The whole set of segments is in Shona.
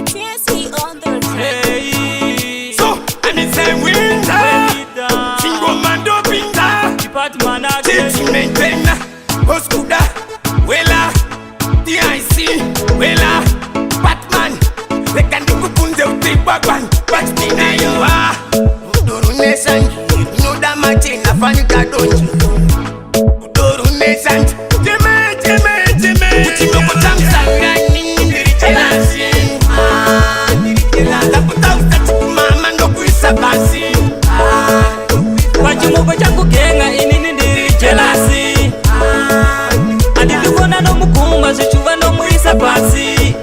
TSC on the track. Hey. So, I'm in the winter. Chingo mando pinta. Department Chichi maintainer. Oskuda. Wela. DIC. Wela. Batman. Lekandi kupunze utibagwan. Batina yuwa. Uduru nation. Noda machina fanika donji. Uduru nation. Jeme. Uchimoko tamsanga nini ndirijelasi. Ndirijelasi. Mama ndo kuisa basi. Pachimoko changu genga inini ndiri jelasi. Andikubona no mukumba zichuva no muisa basi.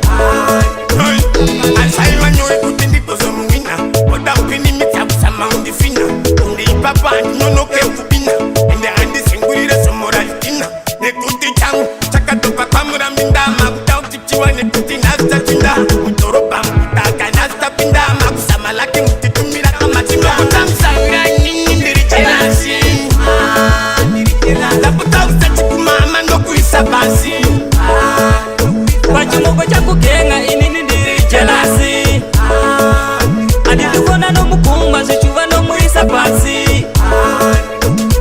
Asaiwa nyoe kuti ndikozo mwina. Oda mpini mitakusama undifina. Undipapa nyonoke kubina. Ende andi singurire somoralitina. Nekuti changu chakatoka kwa muramindama. Kuta utipchiwa nekuti nasta chinda. Utoroba mkutaka nasta pindama. Kusama laki mtitumira kama chinda. Kutamsanga nini ndiri jelasi. Ndaputa ustachiku mama ndo kuisa basi. Pachimoko changu genga inini ndiri jelasi. Andikubona no mukumba zichuva no muisa basi.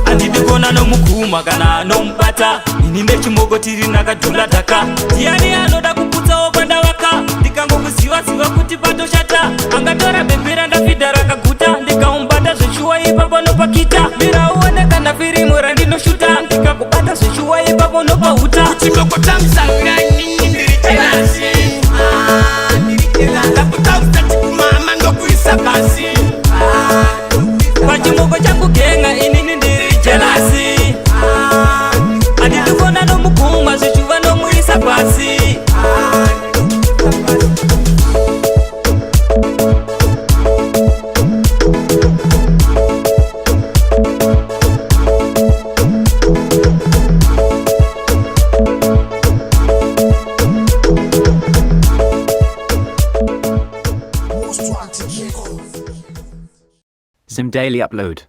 Andikubona no mukuma kana no mpata. Ininde chimogo tiri nakadula taka. Tiani anoda kuputsa opanda waka. Ndikangokuziva kuti patoshata. Angatora bembera ndafida rakaguta. Ndikaumbata zvechuwa ipapo nopakita. Mira uoneka na firimu randinoshuta. Ndikakubata zvechuwa ipapo nopahuta. Uchimoko tamsanga nini ndiri jelasi. Ndaputa ustachiku mama ndo kuisa basi. Pachimoko changu genga inini ndiri jelasi. Andikubona no mukumba zichuva no muisa basi. Zim Daily Upload.